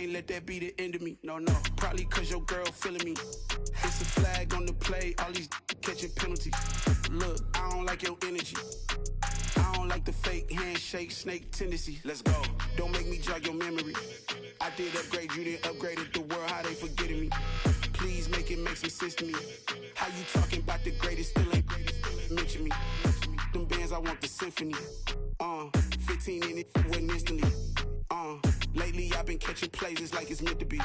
can't let that be the end of me. No, no, probably cause your girl feeling me. It's a flag on the play, all these catching penalties. Look, I don't like your energy. I don't like the fake handshake, snake tendency. Let's go. Don't make me jog your memory. I did upgrade, you didn't upgrade it. The world, how they forgetting me. Please make it make some sense to me. How you talking about the greatest, still ain't greatest, mention me. Them bands, I want the symphony. 15 in it, went instantly. Lately I've been catching plays, it's like it's meant to be.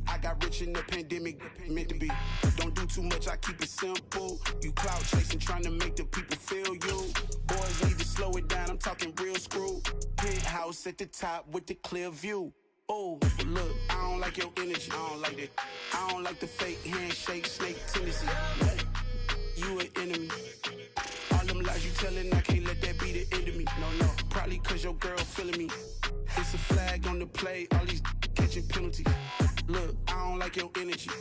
I got rich in the pandemic, meant to be. Don't do too much, I keep it simple. You clout chasing, trying to make the people feel you. Boys need to slow it down, I'm talking real screw. Penthouse at the top with the clear view. Oh, look, I don't like your energy, I don't like that. I don't like the fake handshake, snake tendency. You an enemy. All them lies you telling, I can't let that be the end of me. No, no, probably cause your girl feeling me. It's a flag on the play, all these catching penalties. Look, I don't like your energy.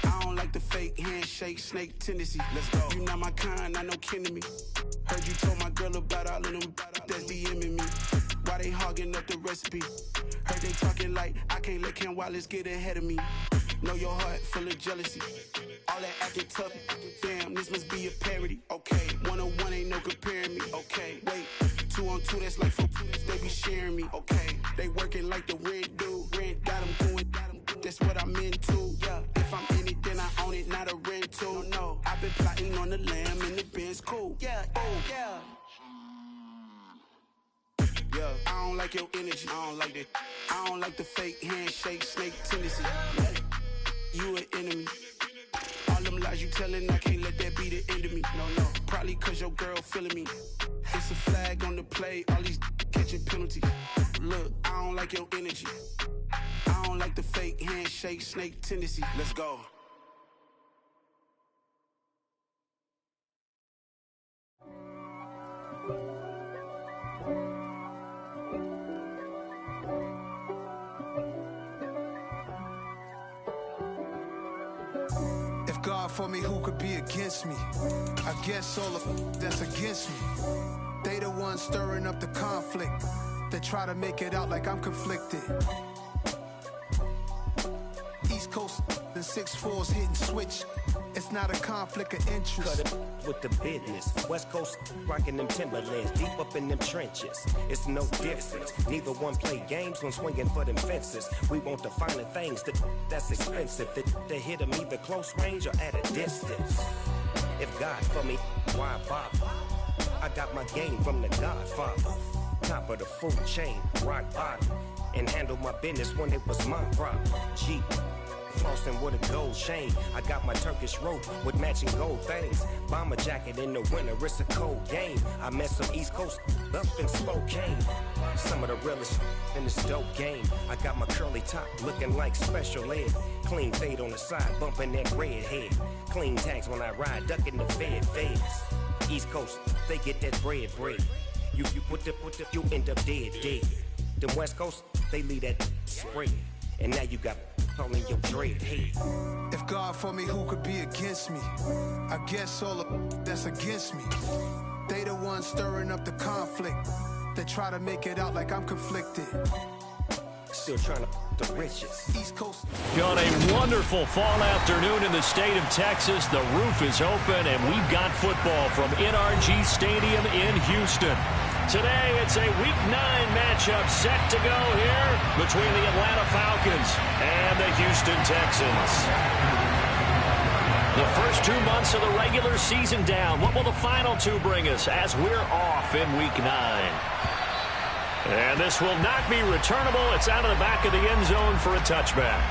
I don't like the fake handshake, snake tendency. Let's go. You not my kind, I know kin to me. Heard you told my girl about all of them that's DMing me. Why they hogging up the recipe? Heard they talking like I can't let Ken Wallace get ahead of me. Know your heart full of jealousy. All that acting tough, damn, this must be a parody. Okay, 1-on-1 ain't no comparing me. Okay, wait, 2-on-2, that's like 4, they be sharing me. Okay, they working like the rent do. Rent got them going, that's what I'm into. Yeah, if I'm in it, then I own it, not a rental. No, I've been plotting on the lamb and the Benz cool. Yeah, oh, yeah. Yeah, I don't like your energy, I don't like that. I don't like the fake handshake, snake tendency. You an enemy. All them lies you telling, I can't let that be the end of me. No, no, probably cause your girl feeling me. It's a flag on the play, all these catching penalties. Look, I don't like your energy. I don't like the fake handshake, snake tendency. Let's go. God for me, who could be against me? I guess all of that's against me. They the ones stirring up the conflict. They try to make it out like I'm conflicted. East Coast and 6'4's hitting switch. It's not a conflict of interest. Cut it with the business. West Coast rocking them Timberlands, deep up in them trenches. It's no difference. Neither one play games when swinging for them fences. We want the finer things that's expensive. That hit them either close range or at a distance. If God for me, why bother? I got my game from the Godfather. Top of the food chain, rock bottom. And handle my business when it was my problem. G. Flossing with a gold chain. I got my Turkish rope with matching gold things. Bomber jacket in the winter, it's a cold game. I met some East Coast up in Spokane. Some of the realest in this dope game. I got my curly top looking like special ed. Clean fade on the side, bumping that red head. Clean tags when I ride, ducking the feds. East Coast, they get that bread. You you end up dead. Them West Coast, they leave that spread. And now you got calling your dread head. If God for me, who could be against me? I guess all of that's against me. They the ones stirring up the conflict. They try to make it out like I'm conflicted. Still trying to the riches. East Coast. On a wonderful fall afternoon in the state of Texas, the roof is open and we've got football from NRG Stadium in Houston. Today, it's a Week 9 matchup set to go here between the Atlanta Falcons and the Houston Texans. The first 2 months of the regular season down. What will the final 2 bring us as we're off in Week 9? And this will not be returnable. It's out of the back of the end zone for a touchback.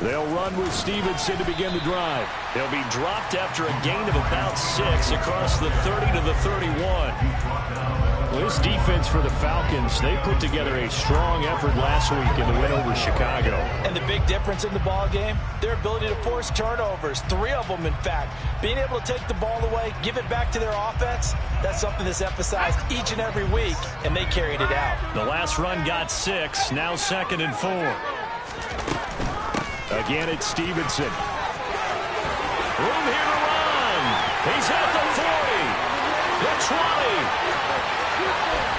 They'll run with Stevenson to begin the drive. They'll be dropped after a gain of about 6 across the 30 to the 31. this defense for the Falcons, they put together a strong effort last week in the win over Chicago. And the big difference in the ball game, their ability to force turnovers, 3 of them in fact. Being able to take the ball away, give it back to their offense, that's something that's emphasized each and every week, and they carried it out. The last run got 6, now 2nd and 4. Again, it's Stevenson. Room here to run. He's at the 40, the 20.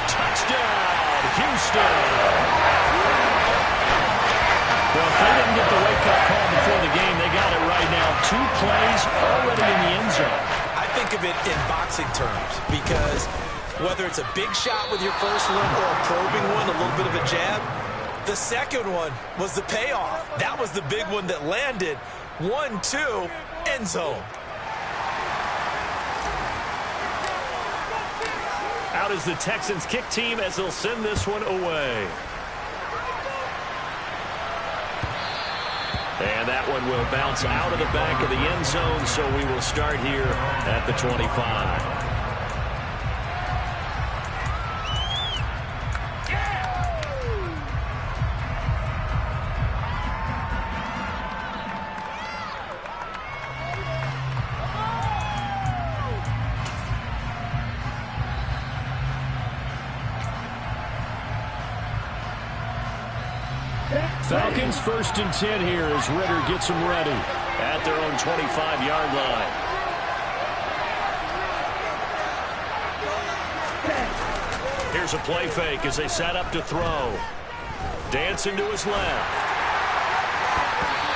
Touchdown, Houston. Well, if they didn't get the wake-up call before the game, they got it right now. 2 plays already in the end zone. I think of it in boxing terms because whether it's a big shot with your first one or a probing one, a little bit of a jab, the second one was the payoff. That was the big one that landed. 1-2, end zone. Out is the Texans kick team as they'll send this one away. And that one will bounce out of the back of the end zone, so we will start here at the 25. Falcons 1st and 10 here as Ritter gets them ready at their own 25-yard line. Here's a play fake as they set up to throw. Dancing to his left.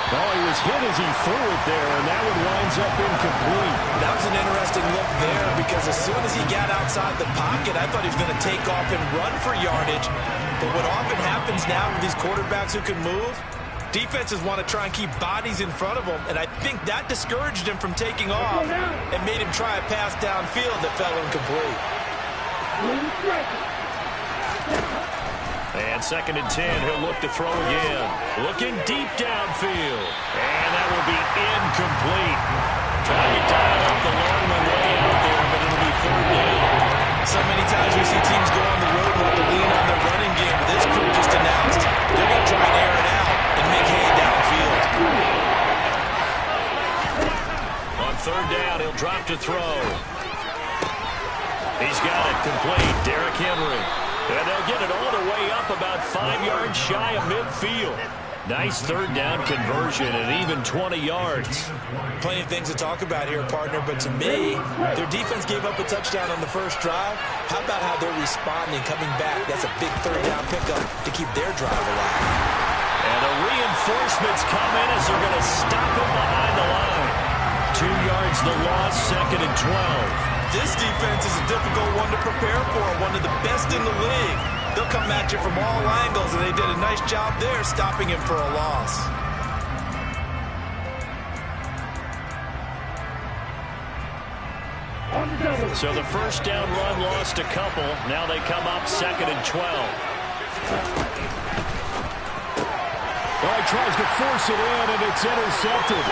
Oh, he was hit as he threw it there, and that one winds up incomplete. That was an interesting look there because as soon as he got outside the pocket, I thought he was going to take off and run for yardage. But what often happens now with these quarterbacks who can move, defenses want to try and keep bodies in front of them, and I think that discouraged him from taking off and made him try a pass downfield that fell incomplete. And 2nd and 10, he'll look to throw again. Looking deep downfield. And that will be incomplete. Trying to dial up the long one way out there, but it'll be 3rd down. So many times we see teams go on the road and have to lean on their running game. But this crew just announced they're going to try and air it out and make hay downfield. On 3rd down, he'll drop to throw. He's got it complete. Derrick Henry. And they'll get it all the way up about 5 yards shy of midfield. Nice 3rd down conversion and even 20 yards. Plenty of things to talk about here, partner, but to me, their defense gave up a touchdown on the first drive. How about how they're responding, coming back? That's a big 3rd down pickup to keep their drive alive. And the reinforcements come in as they're going to stop him behind the line. 2 yards the loss, 2nd and 12. This defense is a difficult one to prepare for, one of the best in the league. They'll come at you from all angles, and they did a nice job there stopping him for a loss. So the first down run lost a couple. Now they come up 2nd and 12. Well, he tries to force it in, and it's intercepted.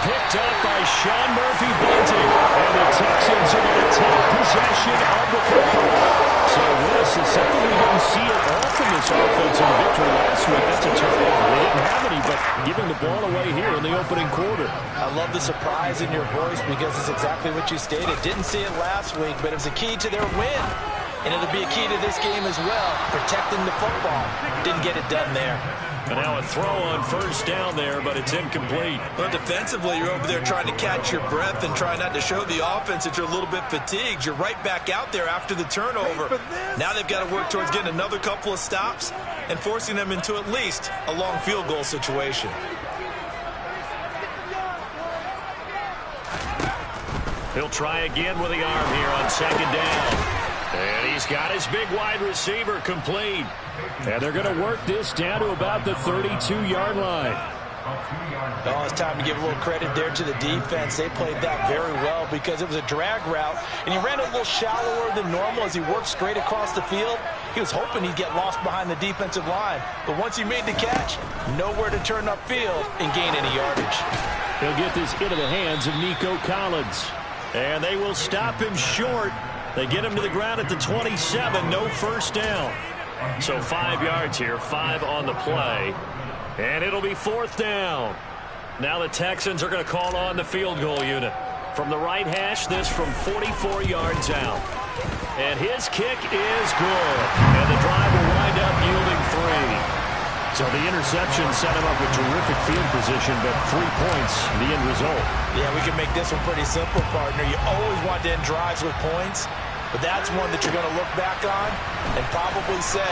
Picked up by Sean Murphy-Bunting. And the Texans are going to take possession of the football. So this is something we didn't see it often this offensive victory last week. That's a turnover. They didn't have any, but giving the ball away here in the opening quarter. I love the surprise in your voice because it's exactly what you stated. Didn't see it last week, but it was a key to their win. And it'll be a key to this game as well, protecting the football. Didn't get it done there. And now a throw on 1st down there, but it's incomplete. Well, defensively, you're over there trying to catch your breath and try not to show the offense that you're a little bit fatigued. You're right back out there after the turnover. Now they've got to work towards getting another couple of stops and forcing them into at least a long field goal situation. He'll try again with the arm here on 2nd down. And he's got his big wide receiver complete. And they're going to work this down to about the 32-yard line. Oh, it's time to give a little credit there to the defense. They played that very well because it was a drag route, and he ran a little shallower than normal as he worked straight across the field. He was hoping he'd get lost behind the defensive line, but once he made the catch, nowhere to turn upfield and gain any yardage. He'll get this into the hands of Nico Collins. And they will stop him short They get him to the ground at the 27. No first down. So 5 yards here, 5 on the play. And it'll be 4th down. Now the Texans are going to call on the field goal unit. From the right hash, this from 44 yards out. And his kick is good. And the drive will wind up yielding 3. So the interception set him up with terrific field position, but 3 points, the end result. Yeah, we can make this one pretty simple, partner. You always want to end drives with points, but that's one that you're going to look back on and probably say,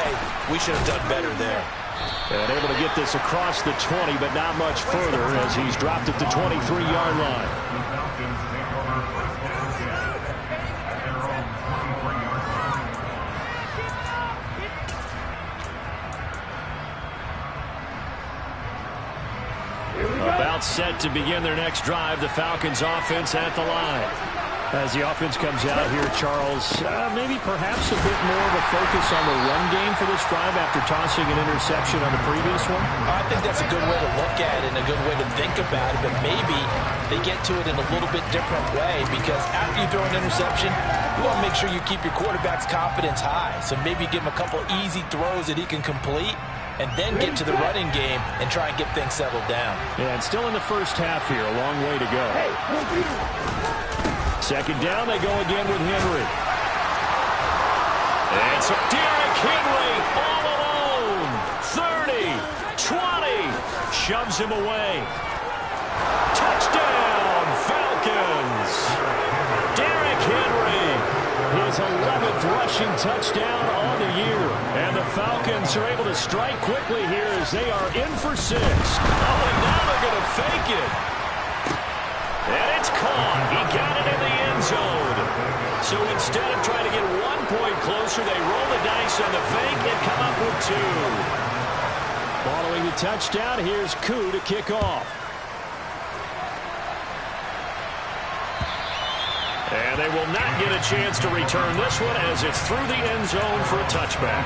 we should have done better there. And able to get this across the 20, but not much further as he's dropped at the 23-yard line. About set to begin their next drive, the Falcons offense at the line. As the offense comes out here, Charles, maybe perhaps a bit more of a focus on the run game for this drive after tossing an interception on the previous one? I think that's a good way to look at it and a good way to think about it, but maybe they get to it in a little bit different way because after you throw an interception, you want to make sure you keep your quarterback's confidence high. So maybe give him a couple easy throws that he can complete and then get to the running game and try and get things settled down. Yeah, and still in the first half here, a long way to go. Second down, they go again with Henry. And so Derrick Henry all alone. 30, 20, shoves him away. Touchdown, Falcons. Derrick Henry, his 11th rushing touchdown on the year. And the Falcons are able to strike quickly here as they are in for 6. Oh, and now they're going to fake it. And it's caught. He got it in the end zone. So instead of trying to get 1 point closer, they roll the dice on the fake and come up with 2. Following the touchdown, here's Koo to kick off. And they will not get a chance to return this one as it's through the end zone for a touchback.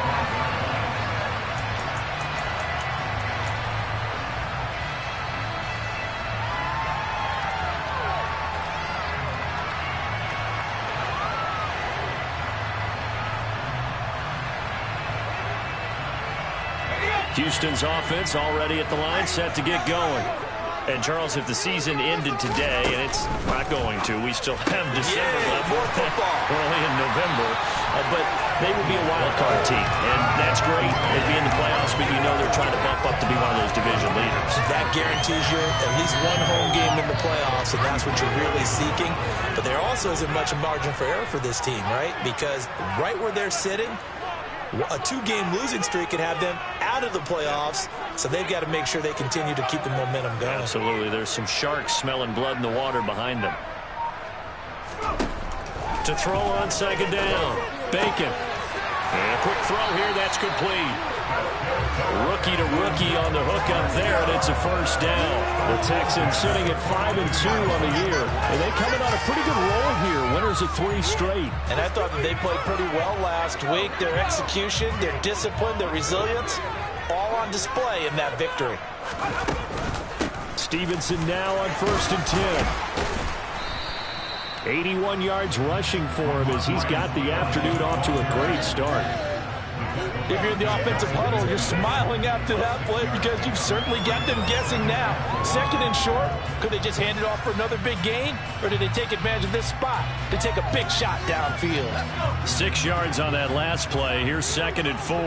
Houston's offense already at the line, set to get going. And, Charles, if the season ended today, and it's not going to, we still have December left. More football. Early in November. But they would be a wild card team, and that's great. They'd be in the playoffs, but you know they're trying to bump up to be one of those division leaders. That guarantees you at least one home game in the playoffs, and that's what you're really seeking. But there also isn't much margin for error for this team, right? Because right where they're sitting, a 2-game losing streak could have them out of the playoffs, so they've got to make sure they continue to keep the momentum going. Absolutely. There's some sharks smelling blood in the water behind them. To throw on second down, Bacon. And a quick throw here, that's complete. Rookie to rookie on the hook up there, and it's a first down. The Texans sitting at 5-2 on the year, and they coming on a pretty good roll here, winners of 3 straight. And I thought that they played pretty well last week. Their execution, their discipline, their resilience, all on display in that victory. Stevenson now on 1st and 10. 81 yards rushing for him as he's got the afternoon off to a great start. If you're in the offensive huddle, you're smiling after that play because you've certainly got them guessing now. 2nd and short, could they just hand it off for another big gain? Or did they take advantage of this spot to take a big shot downfield? 6 yards on that last play. Here's 2nd and 4.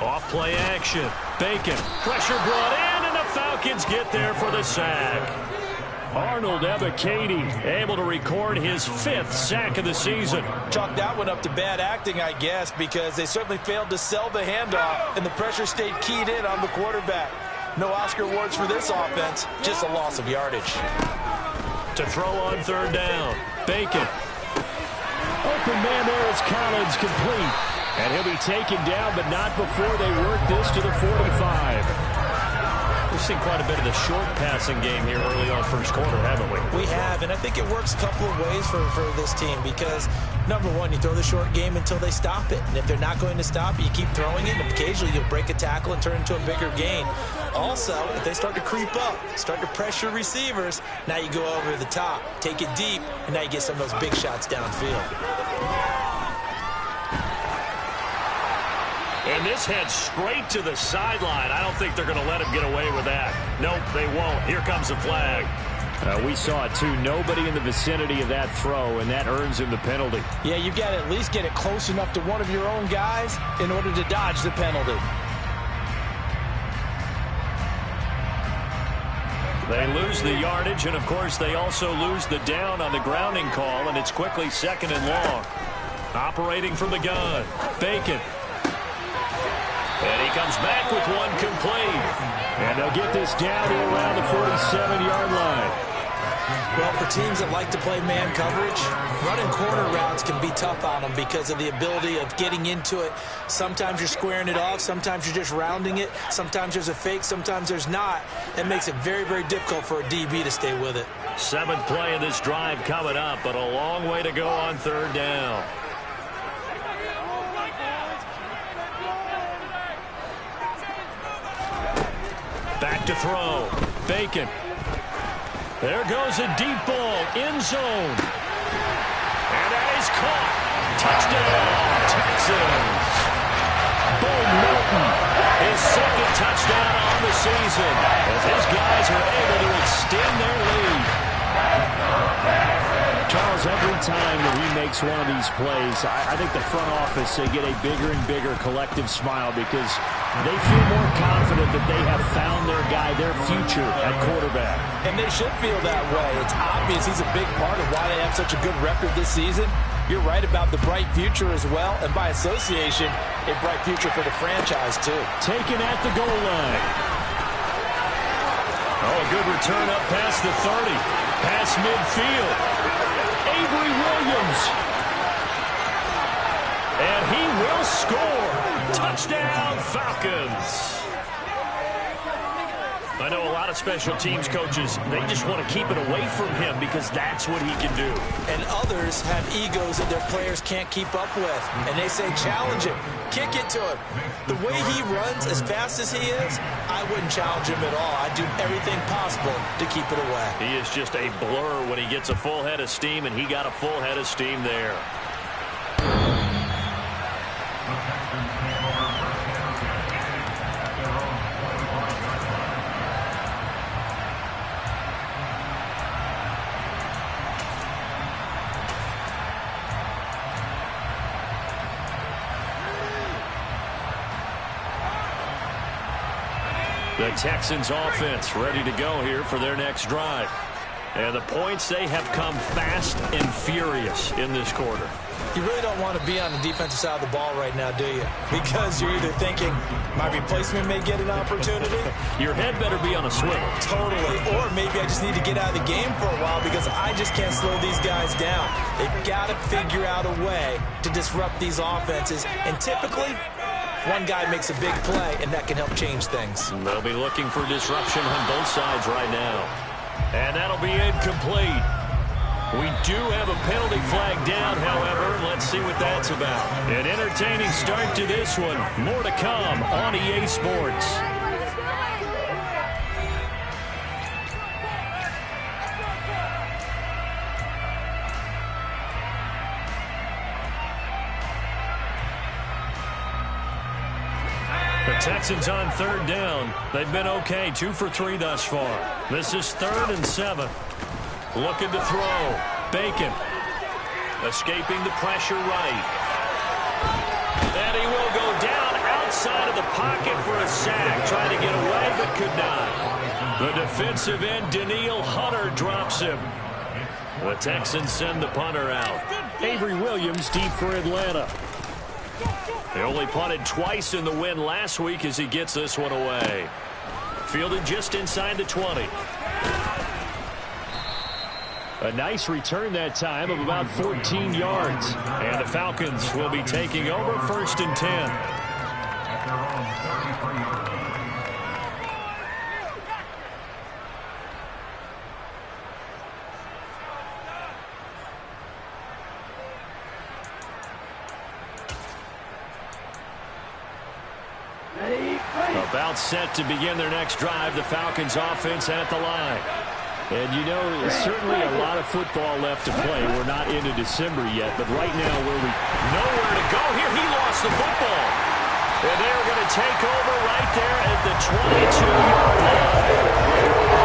Off play action. Bacon. Pressure brought in, and the Falcons get there for the sack. Arnold Ebiketie able to record his 5th sack of the season. Chalk that one up to bad acting, I guess, because they certainly failed to sell the handoff, and the pressure stayed keyed in on the quarterback. No Oscar awards for this offense, just a loss of yardage. To throw on 3rd down, Bacon. Open man there is Collins, complete. And he'll be taken down, but not before they work this to the 45. We've seen quite a bit of the short passing game here early on first quarter, haven't we? We have, and I think it works a couple of ways for this team because, number one, you throw the short game until they stop it. And if they're not going to stop it, you keep throwing it, and occasionally you'll break a tackle and turn it into a bigger gain. Also, if they start to creep up, start to pressure receivers, now you go over the top, take it deep, and now you get some of those big shots downfield. And this heads straight to the sideline. I don't think they're going to let him get away with that. Nope, they won't. Here comes the flag. We saw it, too. Nobody in the vicinity of that throw, and that earns him the penalty. Yeah, you got to at least get it close enough to one of your own guys in order to dodge the penalty. They lose the yardage, and, of course, they also lose the down on the grounding call, and it's quickly 2nd and long. Operating from the gun, Bacon. And he comes back with one complete. And they'll get this down to around the 47-yard line. Well, for teams that like to play man coverage, running corner routes can be tough on them because of the ability of getting into it. Sometimes you're squaring it off. Sometimes you're just rounding it. Sometimes there's a fake. Sometimes there's not. It makes it very, very difficult for a DB to stay with it. 7th play of this drive coming up, but a long way to go on 3rd down. Back to throw. Bacon. There goes a deep ball. End zone. And that is caught. Touchdown, Texans. Bo Melton, his 2nd touchdown on the season, as his guys are able to extend their lead. Charles, every time that he makes one of these plays, I think the front office, they get a bigger and bigger collective smile because they feel more confident that they have found their guy, their future at quarterback. And they should feel that way. It's obvious he's a big part of why they have such a good record this season. You're right about the bright future as well, and by association, a bright future for the franchise, too. Taken at the goal line. Oh, a good return up past the 30. Past midfield. Avery Williams. And he will score. Touchdown, Falcons. I know a lot of special teams coaches, they just want to keep it away from him because that's what he can do. And others have egos that their players can't keep up with. And they say, challenge him. Kick it to him. The way he runs as fast as he is, I wouldn't challenge him at all. I'd do everything possible to keep it away. He is just a blur when he gets a full head of steam, and he got a full head of steam there. The Texans offense ready to go here for their next drive. And the points, they have come fast and furious in this quarter. You really don't want to be on the defensive side of the ball right now, do you? Because you're either thinking, my replacement may get an opportunity. Your head better be on a swivel. Totally. Or maybe I just need to get out of the game for a while because I just can't slow these guys down. They've got to figure out a way to disrupt these offenses. And typically, one guy makes a big play, and that can help change things. They'll be looking for disruption on both sides right now. And that'll be incomplete. We do have a penalty flag down, however. Let's see what that's about. An entertaining start to this one. More to come on EA Sports. The Texans on 3rd down. They've been okay, 2 for 3 thus far. This is 3rd and 7. Looking to throw. Bacon. Escaping the pressure right. And he will go down outside of the pocket for a sack. Trying to get away, but could not. The defensive end, Daniil Hunter, drops him. The Texans send the punter out. Avery Williams deep for Atlanta. They only punted twice in the win last week as he gets this one away. Fielded just inside the 20. A nice return that time of about 14 yards. And the Falcons will be taking over 1st and 10. About set to begin their next drive, the Falcons offense at the line. And, you know, certainly a lot of football left to play. We're not into December yet, but right now nowhere to go here. He lost the football. And they're going to take over right there at the 22-yard line.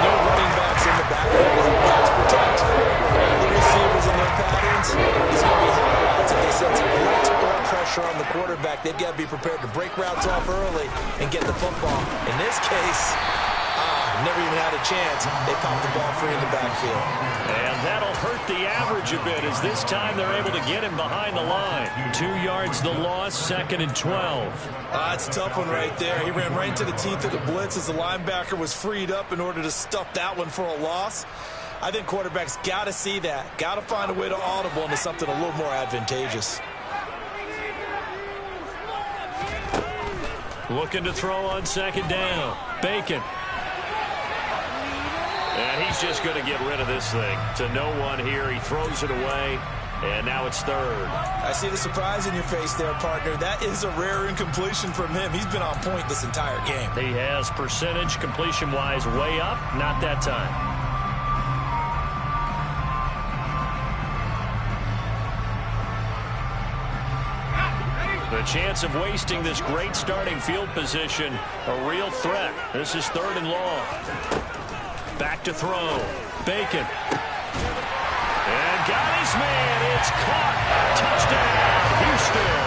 No running backs in the backfield as a pass protect. The receivers in their patterns. It's going to be high odds if they set some blitz or pressure on the quarterback. They've got to be prepared to break routes off early and get the football. In this case, never even had a chance. They popped the ball free in the backfield. And that'll hurt the average a bit as this time they're able to get him behind the line. 2 yards the loss, 2nd and 12. That's a tough one right there. He ran right into the teeth of the blitz as the linebacker was freed up in order to stuff that one for a loss. I think quarterbacks got to see that. Got to find a way to audible into something a little more advantageous. Looking to throw on 2nd down. Bacon. And he's just going to get rid of this thing. To no one here. He throws it away. And now it's 3rd. I see the surprise in your face there, partner. That is a rare incompletion from him. He's been on point this entire game. He has percentage completion-wise way up. Not that time. The chance of wasting this great starting field position, a real threat. This is 3rd and long. Back to throw. Bacon. And got his man. It's caught. Touchdown, Houston.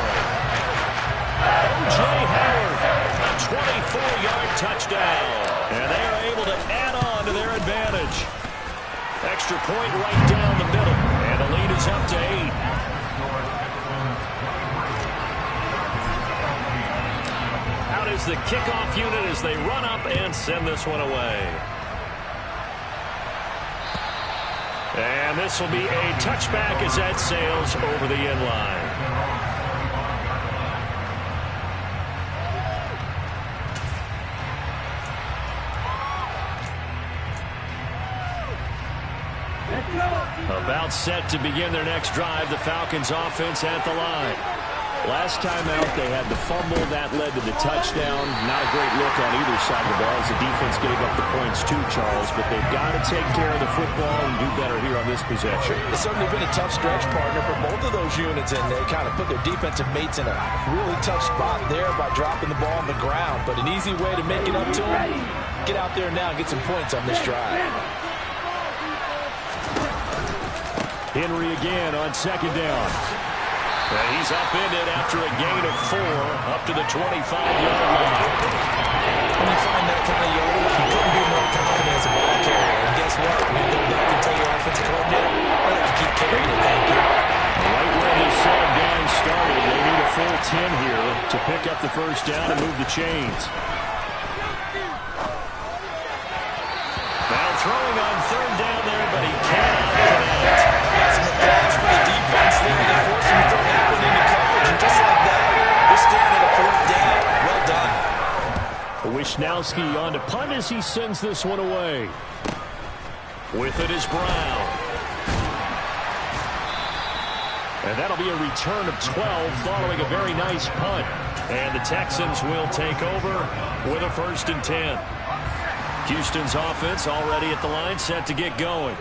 O.J. Howard, a 24-yard touchdown. And they are able to add on to their advantage. Extra point right down the middle. And the lead is up to 8. Out is the kickoff unit as they run up and send this one away. And this will be a touchback as that sails over the end line. About set to begin their next drive, the Falcons offense at the line. Last time out, they had the fumble. That led to the touchdown. Not a great look on either side of the ball as the defense gave up the points too, Charles. But they've got to take care of the football and do better here on this possession. It's certainly been a tough stretch, partner, for both of those units, and they kind of put their defensive mates in a really tough spot there by dropping the ball on the ground. But an easy way to make it up to them, get out there now and get some points on this drive. Henry again on 2nd down. And he's upended after a gain of 4 up to the 25-yard line. When you find that kind of yardage, you couldn't be more confident as a ball carrier. And guess what? When you go back and tell your offensive coordinator, I like to keep carrying it, thank you. Right where this second down started, they need a full 10 here to pick up the 1st down and move the chains. Now throwing on 3rd down there, but he cannot connect. Some advantage for the defense there. They force him to throw that one into coverage, and just like that, they're staring at a 4th down. Well done. Wishnowski on to punt as he sends this one away. With it is Brown. And that'll be a return of 12 following a very nice punt. And the Texans will take over with a 1st and 10. Houston's offense already at the line, set to get going.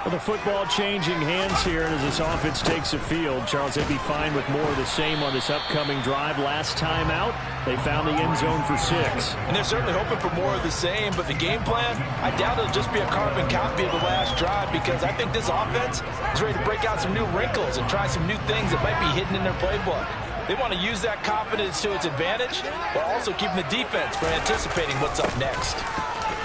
Well, the football changing hands here, and as this offense takes the field, Charles, they'd be fine with more of the same on this upcoming drive. Last time out, they found the end zone for 6. And they're certainly hoping for more of the same, but the game plan, I doubt it'll just be a carbon copy of the last drive, because I think this offense is ready to break out some new wrinkles and try some new things that might be hidden in their playbook. They want to use that confidence to its advantage, while also keeping the defense from anticipating what's up next.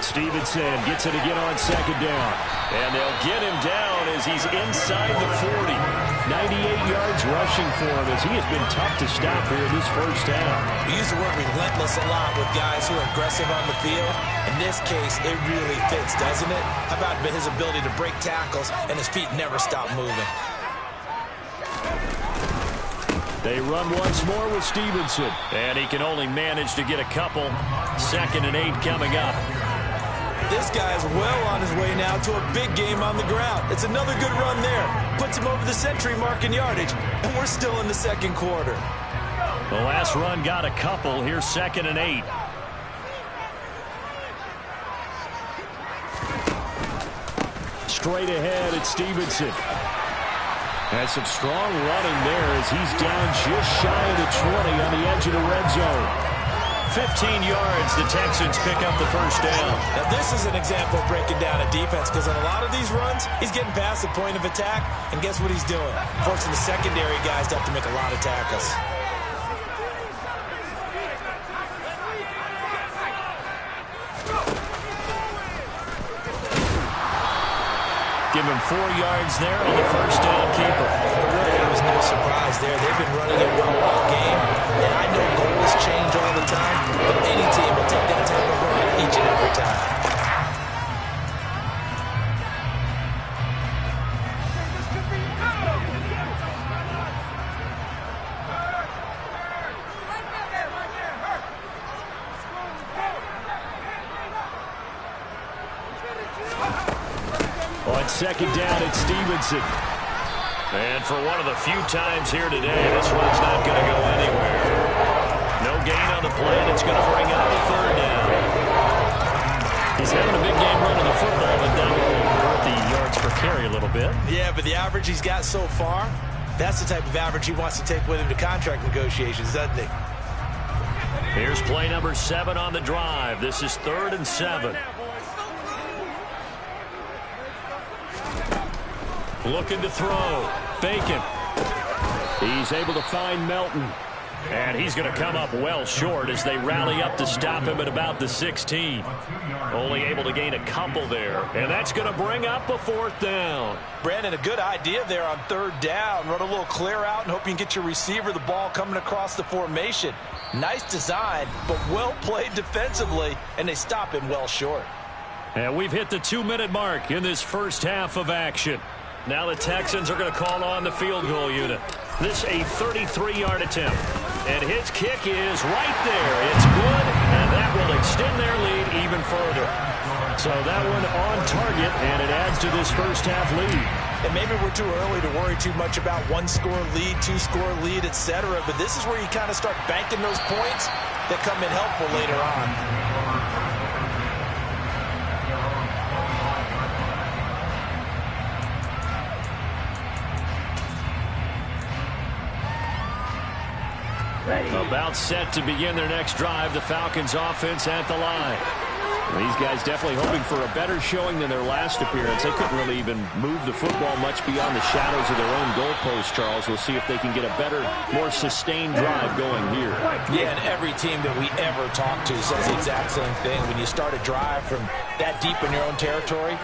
Stevenson gets it again on 2nd down. And they'll get him down as he's inside the 40. 98 yards rushing for him as he has been tough to stop here in this 1st half. We use the word relentless a lot with guys who are aggressive on the field. In this case, it really fits, doesn't it? How about his ability to break tackles and his feet never stop moving? They run once more with Stevenson. And he can only manage to get a couple. 2nd and 8 coming up. This guy's well on his way now to a big game on the ground. It's another good run there. Puts him over the century mark in yardage, and we're still in the 2nd quarter. The last run got a couple. Here's 2nd and 8. straight ahead at Stevenson. Has some strong running there as he's down just shy of the 20 on the edge of the red zone. 15 yards, the Texans pick up the first down. Now this is an example of breaking down a defense, because on a lot of these runs, he's getting past the point of attack, and guess what he's doing? Forcing the secondary guys to have to make a lot of tackles. Give him 4 yards there on the first down keeper. Really, there was no surprise there. They've been running it well all game, and I know goals change all the time, but any team will take that type of run each and every time. On second down at Stevenson. And for one of the few times here today, this one's not going to go anywhere. No gain on the play, and it's going to bring up the third down. He's having a big game running the football, but that will hurt the yards per carry a little bit. Yeah, but the average he's got so far, that's the type of average he wants to take with him to contract negotiations, doesn't he? Here's play number 7 on the drive. This is 3rd and 7. Looking to throw. Bacon. He's able to find Melton. And he's going to come up well short as they rally up to stop him at about the 16. Only able to gain a couple there. And that's going to bring up a 4th down. Brandon, a good idea there on 3rd down. Run a little clear out and hope you can get your receiver the ball coming across the formation. Nice design, but well played defensively, and they stop him well short. And we've hit the 2-minute mark in this first half of action. Now the Texans are going to call on the field goal unit. This a 33-yard attempt. And his kick is right there. It's good, and that will extend their lead even further. So that one on target, and it adds to this first half lead. And maybe we're too early to worry too much about 1-score lead, 2-score lead, etc. But this is where you kind of start banking those points that come in helpful later on. About set to begin their next drive, the Falcons offense at the line. These guys definitely hoping for a better showing than their last appearance. They couldn't really even move the football much beyond the shadows of their own goalpost, Charles. We'll see if they can get a better, more sustained drive going here. Yeah, and every team that we ever talk to says the exact same thing. When you start a drive from that deep in your own territory,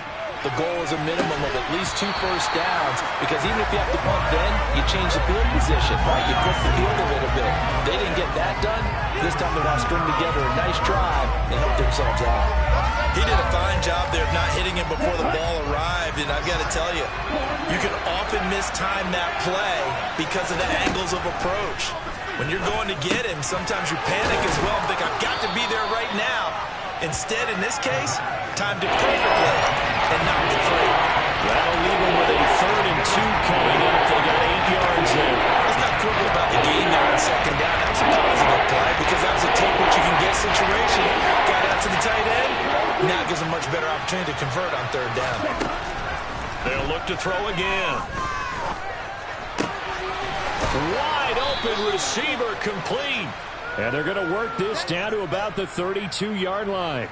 the goal is a minimum of at least 2 first downs, because even if you have to punt then, you change the field position, right? You flip the field a little bit. They didn't get that done. This time they want to string together a nice drive and help themselves out. He did a fine job there of not hitting him before the ball arrived, and I've got to tell you, you can often mistime that play because of the angles of approach. When you're going to get him, sometimes you panic as well and think, I've got to be there right now. Instead, in this case, timed it perfectly and knocked it free. That'll leave them with a 3rd and 2 coming up. They got 8 yards there. Let's not quibble about the gain there on 2nd down. That was a positive play because that was a take what you can get situation. Got out to the tight end. Now it gives them much better opportunity to convert on 3rd down. They'll look to throw again. Wide open receiver complete. And they're going to work this down to about the 32-yard line.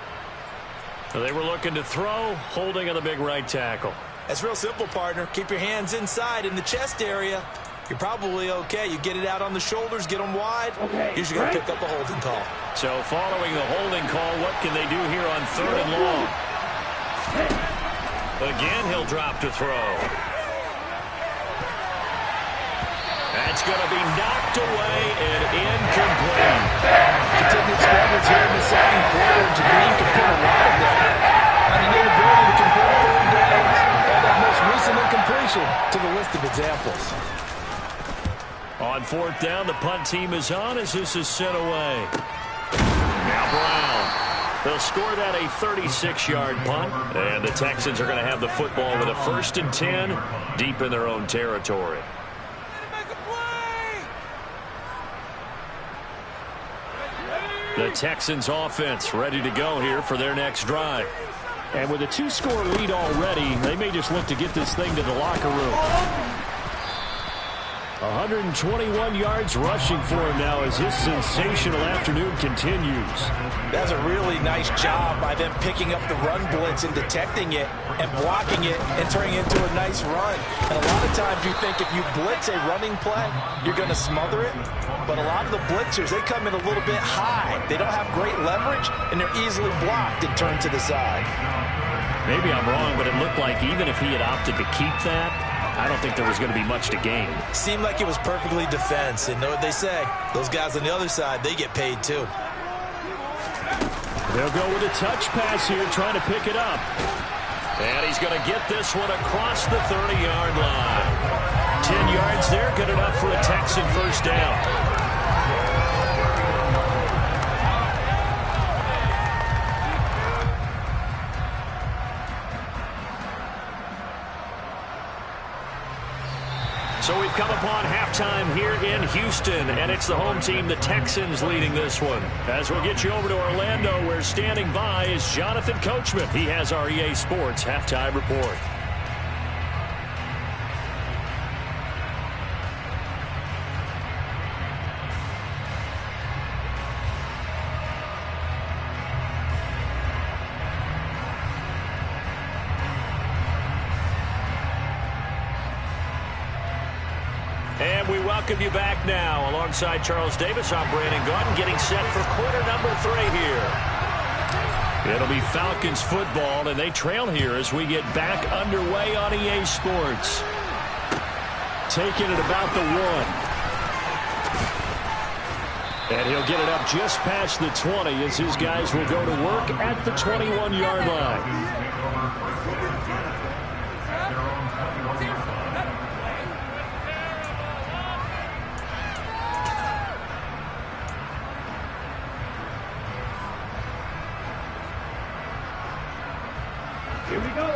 They were looking to throw, holding on the big right tackle. That's real simple, partner. Keep your hands inside in the chest area. You're probably okay. You get it out on the shoulders, get them wide. Usually going to pick up a holding call. So following the holding call, what can they do here on 3rd and long? Again, he'll drop to throw. That's going to be knocked away and incomplete. Continued struggles here in the 2nd quarter. Jabeen can put a lot of that on an inability to convert 3rd downs. Add that most recent incompletion to the list of examples. On 4th down, the punt team is on as this is sent away. Now Brown. They'll score that a 36-yard punt, and the Texans are going to have the football with a 1st and 10 deep in their own territory. The Texans offense ready to go here for their next drive. And with a 2-score lead already, they may just look to get this thing to the locker room. 121 yards rushing for him now as his sensational afternoon continues. That's a really nice job by them picking up the run blitz and detecting it and blocking it and turning it into a nice run. And a lot of times you think if you blitz a running play, you're going to smother it. But a lot of the blitzers, they come in a little bit high. They don't have great leverage, and they're easily blocked and turned to the side. Maybe I'm wrong, but it looked like even if he had opted to keep that, I don't think there was going to be much to gain. Seemed like it was perfectly defense. And know what they say? Those guys on the other side, they get paid too. They'll go with a touch pass here, trying to pick it up. And he's going to get this one across the 30-yard line. 10 yards there, good enough for a Texan first down. So we've come upon halftime here in Houston, and it's the home team, the Texans, leading this one. As we'll get you over to Orlando, where standing by is Jonathan Coachman. He has our EA Sports halftime report. And we welcome you back now. Alongside Charles Davis, I'm Brandon Gordon, getting set for quarter number 3 here. It'll be Falcons football, and they trail here as we get back underway on EA Sports. Taking it about the 1. And he'll get it up just past the 20 as his guys will go to work at the 21-yard line.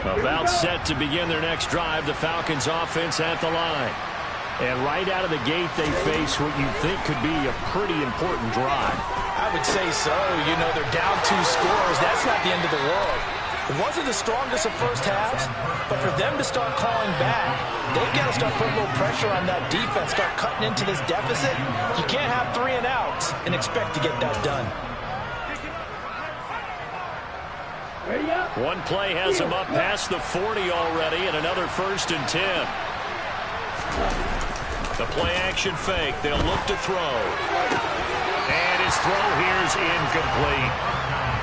About set to begin their next drive, the Falcons offense at the line. And right out of the gate, they face what you think could be a pretty important drive. I would say so. You know, they're down 2 scores. That's not the end of the world. It wasn't the strongest of first halves, but for them to start calling back, they've got to start putting a little pressure on that defense, start cutting into this deficit. You can't have 3 and outs and expect to get that done. One play has him up past the 40 already, and another 1st and 10. The play-action fake. They'll look to throw. And his throw here is incomplete.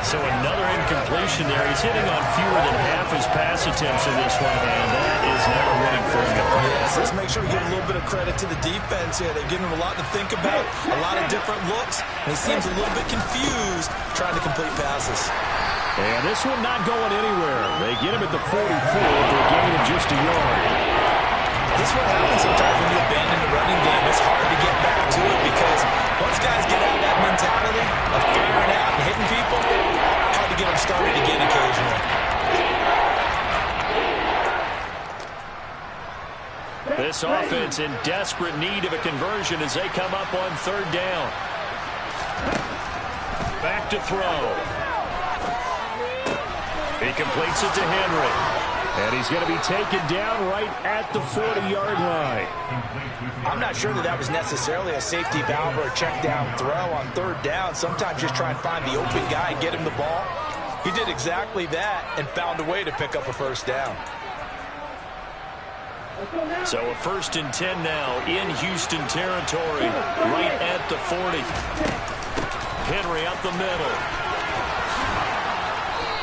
So another incompletion there. He's hitting on fewer than half his pass attempts in this one, and that is never winning for him. Yes, let's make sure we give a little bit of credit to the defense here. They're giving him a lot to think about, a lot of different looks, and he seems a little bit confused trying to complete passes. And this one not going anywhere. They get him at the 44 for a gain of just a yard. This is what happens sometimes when you abandon the running game. It's hard to get back to it because once guys get out of that mentality of firing out and hitting people, hard to get them started again occasionally. This offense in desperate need of a conversion as they come up on 3rd down. Back to throw. He completes it to Henry. And he's going to be taken down right at the 40-yard line. I'm not sure that was necessarily a safety valve or a check down throw on 3rd down. Sometimes just try and find the open guy and get him the ball. He did exactly that and found a way to pick up a 1st down. So a 1st and 10 now in Houston territory, right at the 40. Henry up the middle.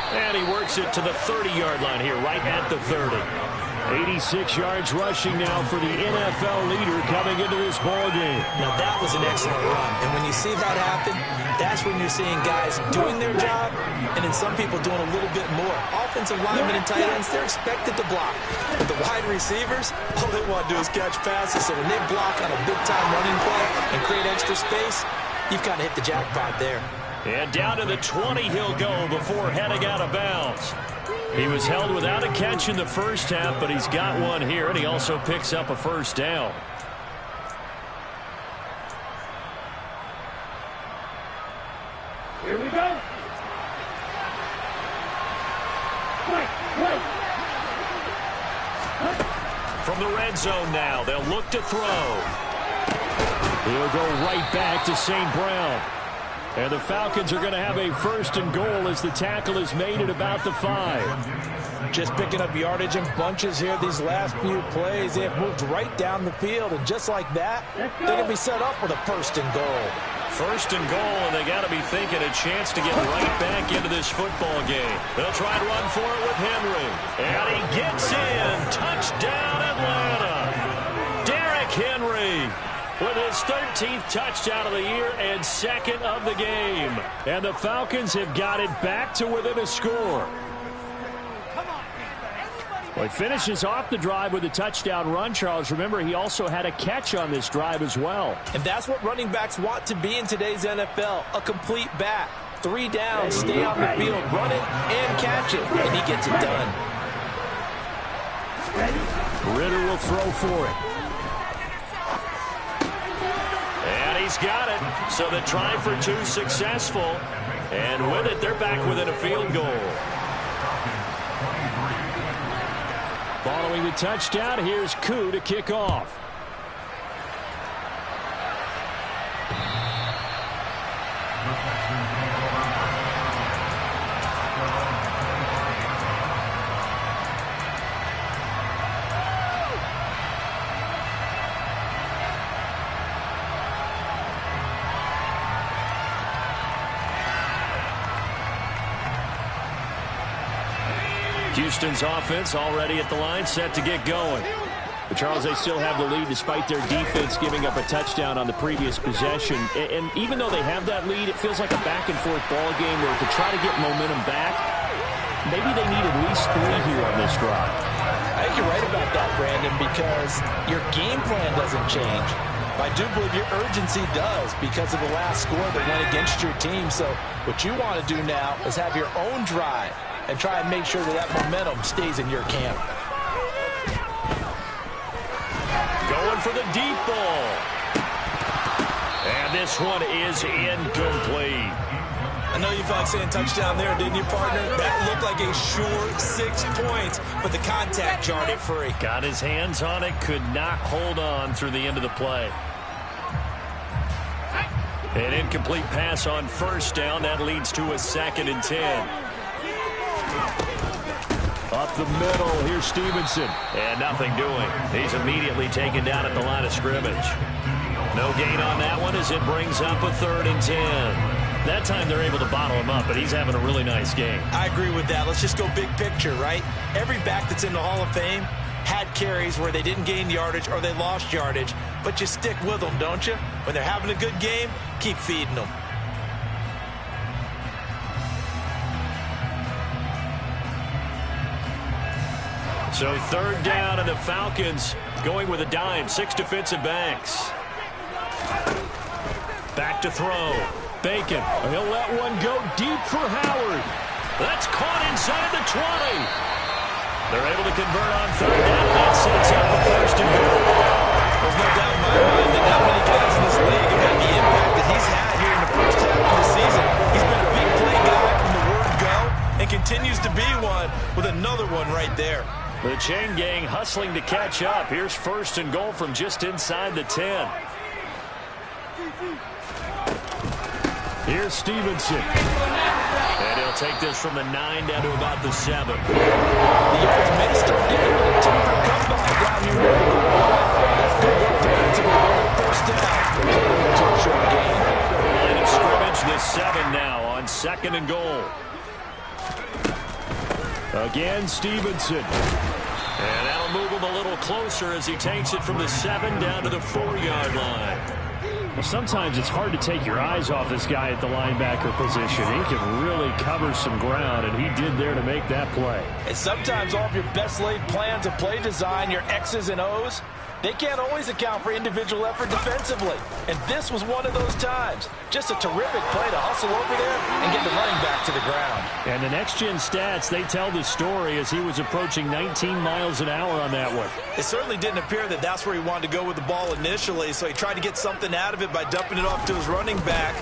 And he works it to the 30-yard line here, right at the 30. 86 yards rushing now for the NFL leader coming into this ballgame. Now, that was an excellent run. And when you see that happen, that's when you're seeing guys doing their job and then some people doing a little bit more. Offensive linemen and tight ends, they're expected to block. But the wide receivers, all they want to do is catch passes. So when they block on a big-time running play and create extra space, you've got to hit the jackpot there. And down to the 20 he'll go before heading out of bounds. He was held without a catch in the first half, but he's got one here, and he also picks up a 1st down. Here we go. from the red zone now. They'll look to throw. He'll go right back to St. Brown. And the Falcons are going to have a 1st and goal as the tackle is made at about the 5. Just picking up yardage in bunches here these last few plays. They have moved right down the field, and just like that, they're going to be set up with a 1st and goal. 1st and goal, and they got to be thinking a chance to get right back into this football game. They'll try and run for it with Henry. And he gets in. Touchdown, Atlanta. Derrick Henry with his 13th touchdown of the year and 2nd of the game. And the Falcons have got it back to within a score. Well, he finishes off the drive with a touchdown run, Charles. Remember, he also had a catch on this drive as well. And that's what running backs want to be in today's NFL, a complete back. 3 downs, stay on the field, run it, and catch it. And he gets it done. Ritter will throw for it. And he's got it. So the try for 2 successful. And with it, they're back within a field goal. Following the touchdown, here's Koo to kick off. Houston's offense already at the line, set to get going. But Charles, they still have the lead despite their defense giving up a touchdown on the previous possession. And even though they have that lead, it feels like a back-and-forth ball game where to try to get momentum back, maybe they need at least 3 here on this drive. I think you're right about that, Brandon, because your game plan doesn't change. I do believe your urgency does because of the last score that went against your team. So what you want to do now is have your own drive and try and make sure that that momentum stays in your camp. Going for the deep ball. And this one is incomplete. I know you felt like saying touchdown there, didn't you, partner? That looked like a sure 6 points, but the contact jarred it free. Got his hands on it, could not hold on through the end of the play. An incomplete pass on 1st down. That leads to a 2nd and 10. Up the middle, here's Stevenson. And nothing doing. He's immediately taken down at the line of scrimmage. No gain on that one as it brings up a 3rd and 10. That time they're able to bottle him up, but he's having a really nice game. I agree with that. Let's just go big picture, right? Every back that's in the Hall of Fame had carries where they didn't gain yardage or they lost yardage, but you stick with them, don't you? When they're having a good game, keep feeding them. So 3rd down, and the Falcons going with a dime. 6 defensive backs. Back to throw. Bacon. He'll let one go deep for Howard. That's caught inside the 20. They're able to convert on 3rd down. That sets up the 1st and goal. There's no doubt in my mind that not many guys in this league have had the impact that he's had here in the first half of the season. He's been a big play guy from the word go and continues to be one with another one right there. The chain gang hustling to catch up. Here's 1st and goal from just inside the 10. Here's Stevenson. And he'll take this from the 9 down to about the 7. The yards may start getting a little tougher to come by down here. That's good work defensively there. 1st down. To a short gain. Line of scrimmage, the 7 now on 2nd and goal. Again, Stevenson. And that'll move him a little closer as he takes it from the 7 down to the 4-yard line. Well, sometimes it's hard to take your eyes off this guy at the linebacker position. He can really cover some ground, and he did there to make that play. And sometimes all of your best laid plans of play design, your X's and O's, they can't always account for individual effort defensively. And this was one of those times. Just a terrific play to hustle over there and get the running back to the ground. And the next-gen stats, they tell the story as he was approaching 19 miles an hour on that one. It certainly didn't appear that that's where he wanted to go with the ball initially, so he tried to get something out of it by dumping it off to his running back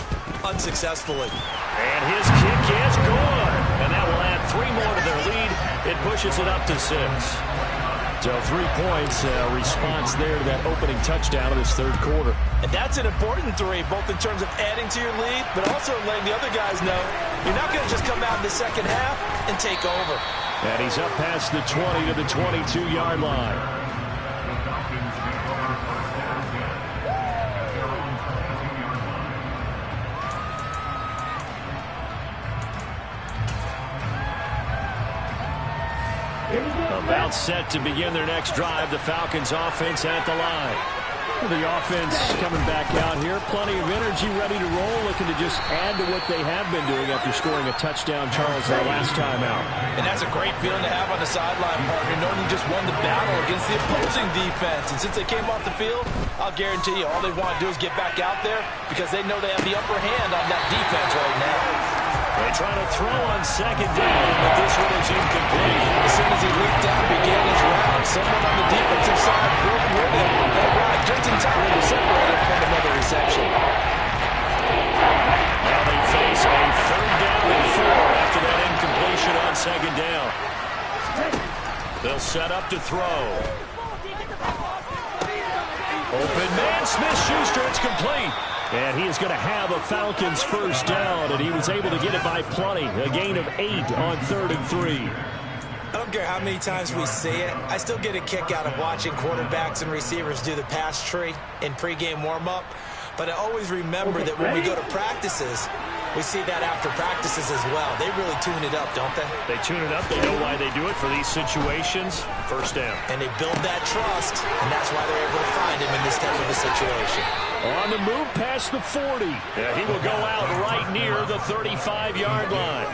unsuccessfully. And his kick is good. And that will add 3 more to their lead. It pushes it up to 6. So 3 points, response there to that opening touchdown of this third quarter. And that's an important 3, both in terms of adding to your lead, but also letting the other guys know you're not going to just come out in the second half and take over. And he's up past the 20 to the 22-yard line. About set to begin their next drive. The Falcons offense at the line. The offense coming back out here. Plenty of energy, ready to roll, looking to just add to what they have been doing after scoring a touchdown, Charles, their last time out. And that's a great feeling to have on the sideline, partner, knowing you just won the battle against the opposing defense. And since they came off the field, I'll guarantee you all they want to do is get back out there because they know they have the upper hand on that defense right now. They try to throw on second down, but this one is incomplete. As soon as he leaped down, began his round, someone on the defensive side broke with him. That ride just in time to separate him from another reception. Now they face a third down and 4 after that incompletion on second down. They'll set up to throw. Open man, Smith-Schuster, it's complete. And he is going to have a Falcons first down, and he was able to get it by plenty. A gain of 8 on 3rd and 3. I don't care how many times we see it. I still get a kick out of watching quarterbacks and receivers do the pass tree in pregame warm-up. But I always remember that when we go to practices, we see that after practices as well. They really tune it up, don't they? They tune it up. They know why they do it for these situations. First down. And they build that trust, and that's why they're able to find him in this type of a situation. On the move past the 40. He will go out right near the 35-yard line.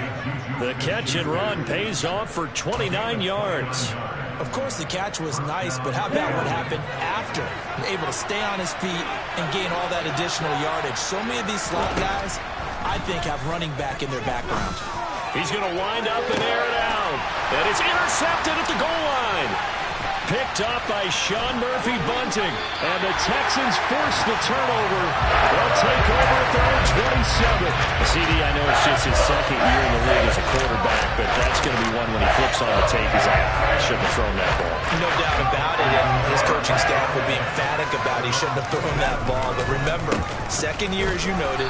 The catch and run pays off for 29 yards. Of course, the catch was nice, but how about what happened after? Able to stay on his feet and gain all that additional yardage. So many of these slot guys, I think, have running back in their background. He's going to wind up and air it out. And it's intercepted at the goal line. Picked up by Sean Murphy-Bunting. And the Texans force the turnover. They'll take over at their own 27. CD, I know it's just his second year in the league as a quarterback, but that's going to be one when he flips on the tape. He's like, I shouldn't have thrown that ball. No doubt about it, and his coaching staff will be emphatic about he shouldn't have thrown that ball. But remember, second year, as you noted,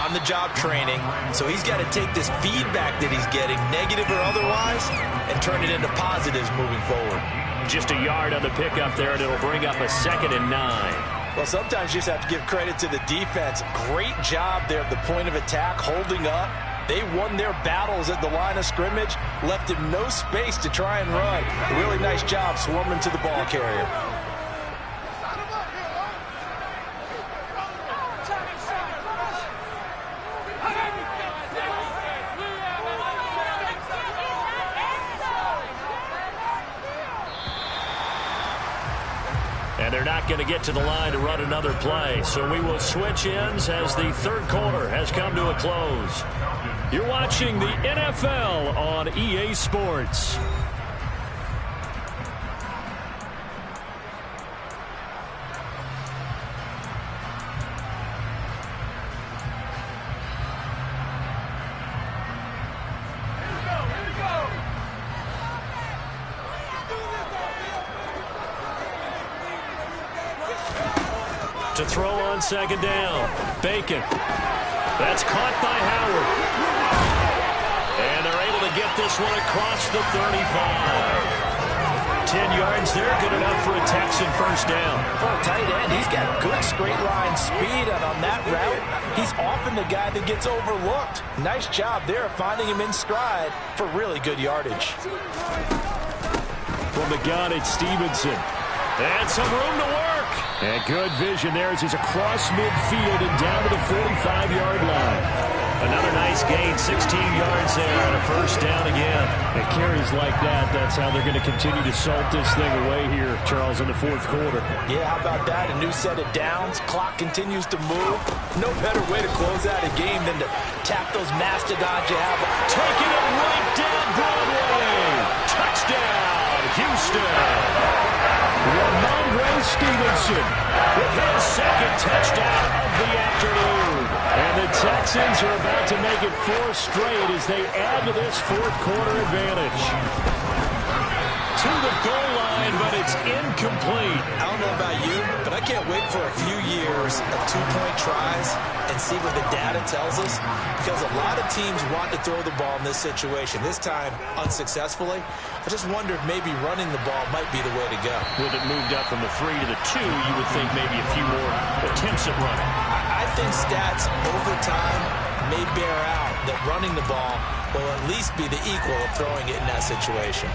on-the-job training, so he's got to take this feedback that he's getting, negative or otherwise, and turn it into positives moving forward. Just a yard on the pickup there, and it'll bring up a 2nd and 9. Well, sometimes you just have to give credit to the defense. Great job there at the point of attack, holding up. They won their battles at the line of scrimmage, left him no space to try and run. A really nice job swarming to the ball carrier. And they're not going to get to the line to run another play. So we will switch ends as the third quarter has come to a close. You're watching the NFL on EA Sports. To throw on second down. Bacon. That's caught by Howard. And they're able to get this one across the 35. 10 yards there, good enough for a Texan first down. For a tight end, he's got good straight line speed, and on that route, he's often the guy that gets overlooked. Nice job there of finding him in stride for really good yardage. From the gun, it's Stevenson. And some room to work. And good vision there as he's across midfield and down to the 45-yard line. Another nice gain, 16 yards there, and a first down again. And carries like that, that's how they're going to continue to salt this thing away here, Charles, in the fourth quarter. Yeah, how about that? A new set of downs. Clock continues to move. No better way to close out a game than to tap those mastodons you have. Taking it right down Broadway. Touchdown, Houston. Ramondre Stevenson with his second touchdown of the afternoon. And the Texans are about to make it 4 straight as they add to this fourth quarter advantage. to the goal line, but it's incomplete. I don't know about you, but I can't wait for a few years of two-point tries and see what the data tells us, because a lot of teams want to throw the ball in this situation. This time, unsuccessfully. I just wonder if maybe running the ball might be the way to go. With it moved up from the 3 to the 2, you would think maybe a few more attempts at running. I think stats over time may bear out that running the ball will at least be the equal of throwing it in that situation.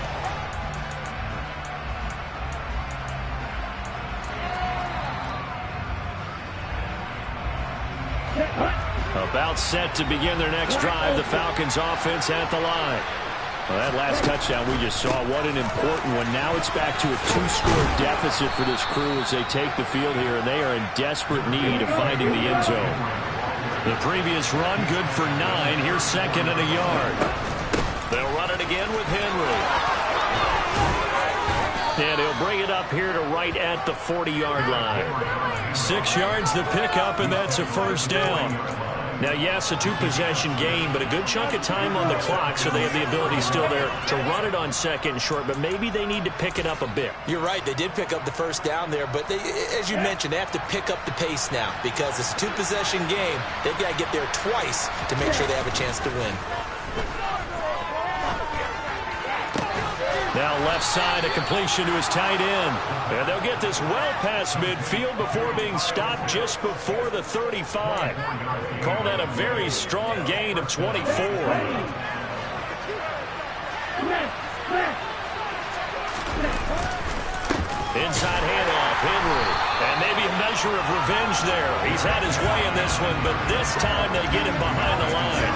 About set to begin their next drive, the Falcons offense at the line. Well, that last touchdown we just saw, what an important one. Now it's back to a 2-score deficit for this crew as they take the field here, and they are in desperate need of finding the end zone. The previous run, good for 9. Here's 2nd and a yard. They'll run it again with Henry. And he'll bring it up here to right at the 40-yard line. 6 yards the pickup, and that's a first down. Now, yes, a 2-possession game, but a good chunk of time on the clock, so they have the ability still there to run it on 2nd and short, but maybe they need to pick it up a bit. You're right. They did pick up the first down there, but as you mentioned, they have to pick up the pace now because it's a 2-possession game. They've got to get there twice to make sure they have a chance to win. Now left side, a completion to his tight end. And they'll get this well past midfield before being stopped just before the 35. Call that a very strong gain of 24. Inside handoff, Henry. And maybe a measure of revenge there. He's had his way in this one, but this time they get him behind the line.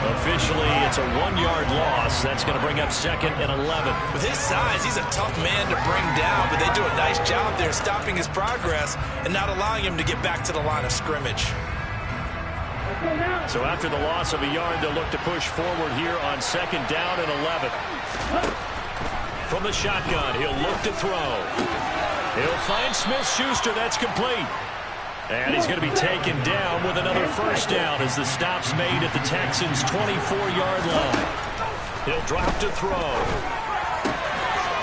Officially, it's a 1-yard loss. That's going to bring up 2nd and 11. With his size, he's a tough man to bring down, but they do a nice job there stopping his progress and not allowing him to get back to the line of scrimmage. So after the loss of a yard, they'll look to push forward here on 2nd down and 11. From the shotgun, he'll look to throw. He'll find Smith-Schuster. That's complete. And he's going to be taken down with another first down as the stop's made at the Texans' 24-yard line. He'll drop to throw.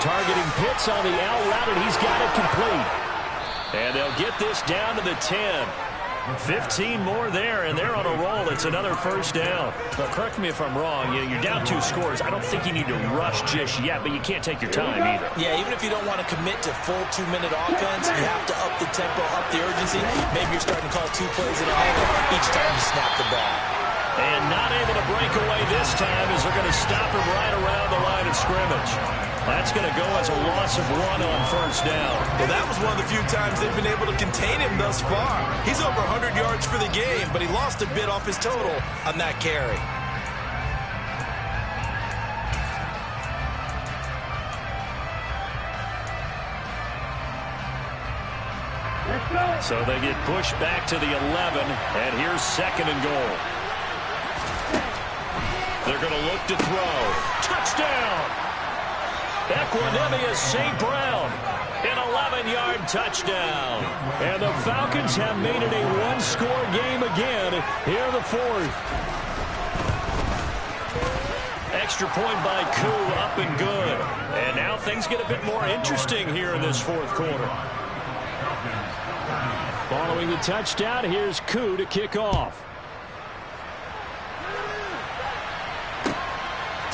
Targeting Pitts on the out route, and he's got it complete. And they'll get this down to the 10. 15 more there, and they're on a roll. It's another first down. Now, correct me if I'm wrong. You're down 2 scores. I don't think you need to rush just yet, but you can't take your time either. Yeah, even if you don't want to commit to full 2-minute offense, you have to up the tempo, up the urgency. Maybe you're starting to call 2 plays in a huddle each time you snap the ball. And not able to break away this time as they're going to stop him right around the line of scrimmage. That's going to go as a loss of 1 on first down. Well, that was one of the few times they've been able to contain him thus far. He's over 100 yards for the game, but he lost a bit off his total on that carry. So they get pushed back to the 11, and here's 2nd and goal. They're going to look to throw. Touchdown! Equanimous St. Brown, an 11-yard touchdown. And the Falcons have made it a 1-score game again here in the 4th. Extra point by Koo, up and good. And now things get a bit more interesting here in this 4th quarter. Following the touchdown, here's Koo to kick off.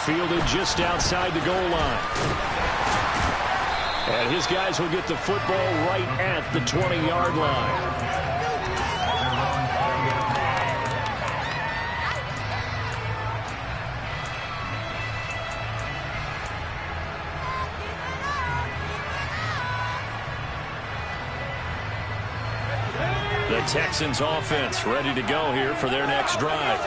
Fielded just outside the goal line. And his guys will get the football right at the 20-yard line. The Texans offense ready to go here for their next drive.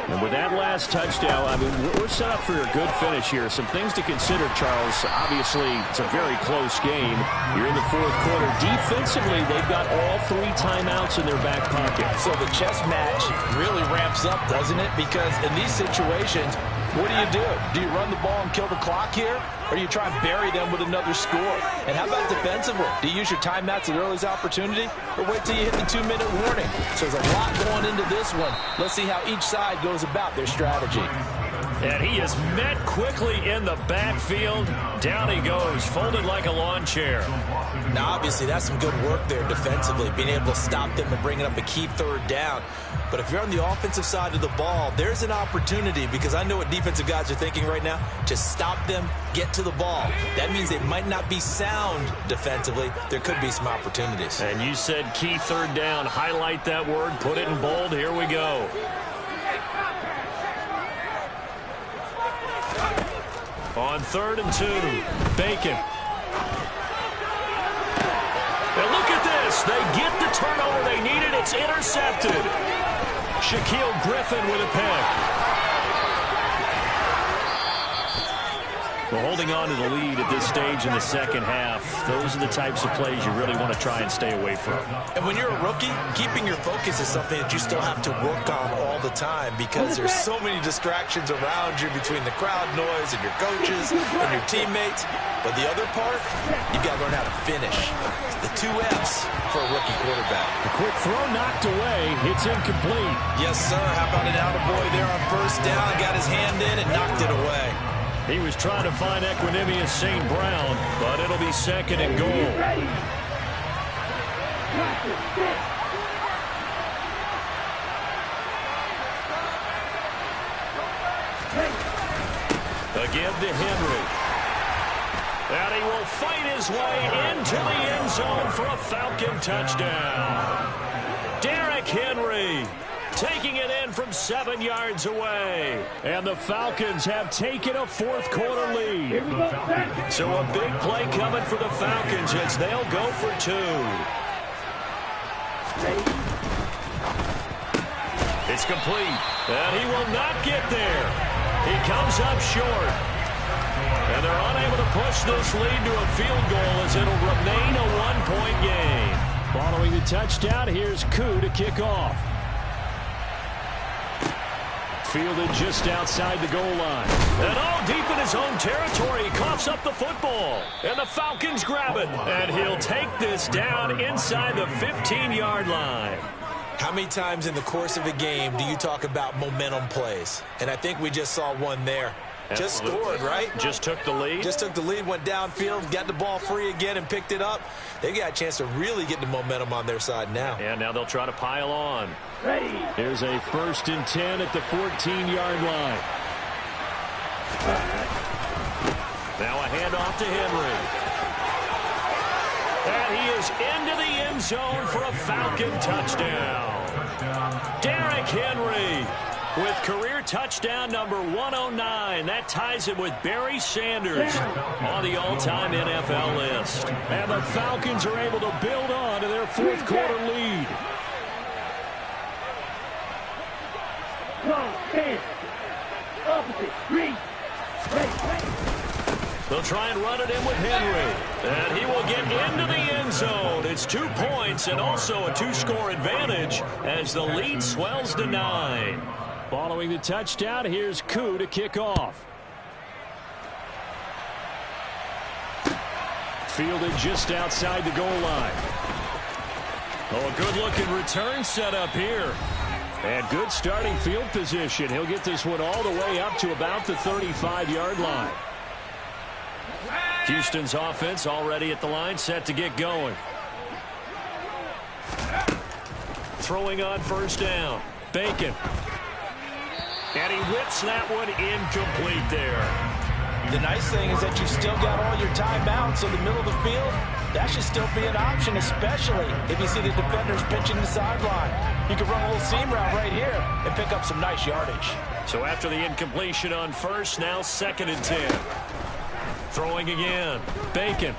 And with that last touchdown, I mean, we're set up for a good finish here. Some things to consider, Charles. Obviously, it's a very close game. You're in the 4th quarter. Defensively, they've got all 3 timeouts in their back pocket. So the chess match really ramps up, doesn't it? Because in these situations, what do? Do you run the ball and kill the clock here? Or do you try and bury them with another score? And how about defensively? Do you use your timeouts at the earliest opportunity? Or wait till you hit the 2-minute warning? So there's a lot going into this one. Let's see how each side goes about their strategy. And he is met quickly in the backfield. Down he goes, folded like a lawn chair. Now, obviously, that's some good work there defensively, being able to stop them and bringing up a key third down. But if you're on the offensive side of the ball, there's an opportunity, because I know what defensive guys are thinking right now. Just stop them, get to the ball. That means they might not be sound defensively. There could be some opportunities. And you said key third down. Highlight that word, put it in bold. Here we go. On 3rd and 2, Bacon. And look at this. They get the turnover they needed. It's intercepted. Shaquille Griffin with a pick. Well, holding on to the lead at this stage in the second half, those are the types of plays you really want to try and stay away from. And when you're a rookie, keeping your focus is something that you still have to work on all the time, because there's so many distractions around you between the crowd noise and your coaches and your teammates. But the other part, you've got to learn how to finish. The 2 F's for a rookie quarterback. A quick throw knocked away. It's incomplete. Yes, sir. How about an attaboy there on 1st down? Got his hand in and knocked it away. He was trying to find Equanimous St. Brown, but it'll be 2nd and goal. Again to Henry. And he will fight his way into the end zone for a Falcon touchdown. Derrick Henry taking it in from 7 yards away. And the Falcons have taken a 4th quarter lead. So a big play coming for the Falcons as they'll go for 2. It's complete. And he will not get there. He comes up short. And they're unable to push this lead to a field goal as it'll remain a 1-point game. Following the touchdown, here's Koo to kick off. Fielded just outside the goal line. And all deep in his own territory, he coughs up the football. And the Falcons grab it. And he'll take this down inside the 15-yard line. How many times in the course of a game do you talk about momentum plays? And I think we just saw one there. Just scored, right? Just took the lead. Just took the lead, went downfield, got the ball free again and picked it up. They got a chance to really get the momentum on their side now. And now they'll try to pile on. Here's a 1st and 10 at the 14-yard line. Now a handoff to Henry. And he is into the end zone for a Falcon touchdown. Derrick Henry with career touchdown number 109. That ties him with Barry Sanders on the all-time NFL list. And the Falcons are able to build on to their 4th quarter lead. They'll try and run it in with Henry. And he will get into the end zone. It's 2 points and also a 2-score advantage as the lead swells to 9. Following the touchdown, here's Koo to kick off. Fielded just outside the goal line. Oh, a good-looking return set up here. And good starting field position. He'll get this one all the way up to about the 35-yard line. Houston's offense already at the line, set to get going. Throwing on 1st down. Bacon. And he whips that one incomplete there. The nice thing is that you've still got all your timeouts in the middle of the field. That should still be an option, especially if you see the defenders pitching the sideline. You can run a little seam route right here and pick up some nice yardage. So after the incompletion on 1st, now 2nd and 10. Throwing again. Bacon.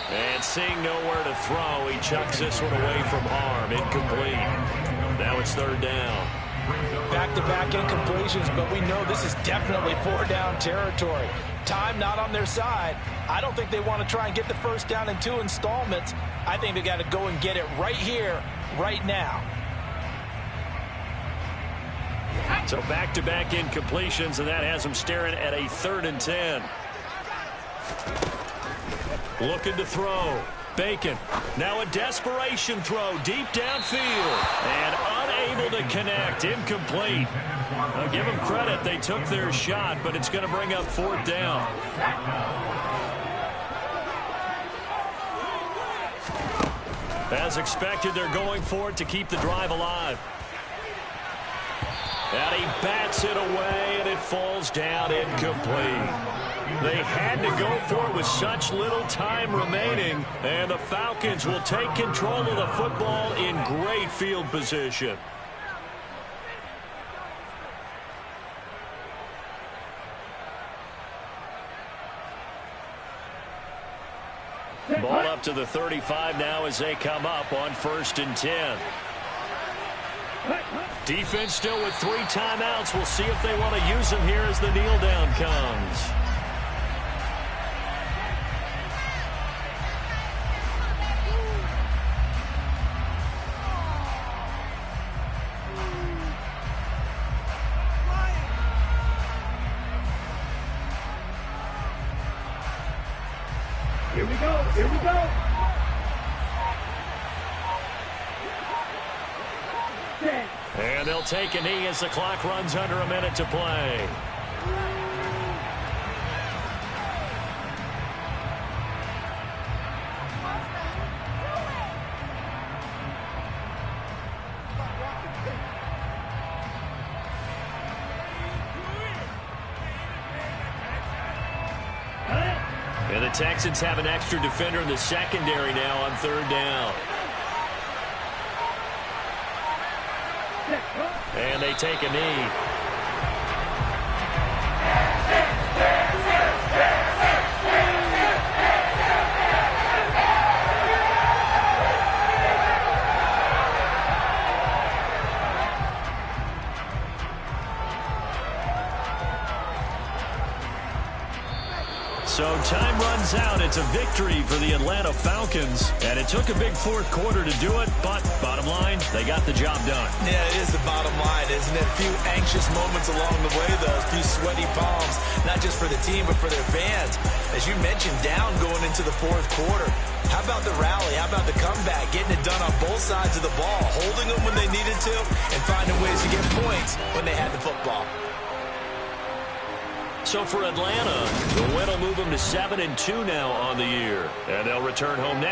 And seeing nowhere to throw, he chucks this one away from harm. Incomplete. Now it's 3rd down. Back-to-back incompletions, but we know this is definitely 4-down territory. Time not on their side. I don't think they want to try and get the 1st down in 2 installments. I think they got to go and get it right here, right now. So back-to-back incompletions, and that has them staring at a 3rd and 10. Looking to throw. Bacon. Now a desperation throw deep downfield. And Unable to connect. Incomplete. Now, give them credit. They took their shot, but it's going to bring up 4th down. As expected, they're going for it to keep the drive alive. And he bats it away, and it falls down incomplete. They had to go for it with such little time remaining, and the Falcons will take control of the football in great field position. Ball up to the 35 now as they come up on 1st and 10. Defense still with 3 timeouts. We'll see if they want to use them here as the kneel down comes. Here we go. Here we go. And they'll take a knee as the clock runs under a minute to play. And the Texans have an extra defender in the secondary now on 3rd down. And they take a knee. So time runs out. It's a victory for the Atlanta Falcons. And it took a big 4th quarter to do it, but bottom line, they got the job done. Yeah, it is the bottom line, isn't it? A few anxious moments along the way, though. A few sweaty palms, not just for the team, but for their fans. As you mentioned, down going into the 4th quarter. How about the rally? How about the comeback? Getting it done on both sides of the ball, holding them when they needed to, and finding ways to get points when they had the football. So for Atlanta, the win will move them to 7-2 now on the year. And they'll return home next.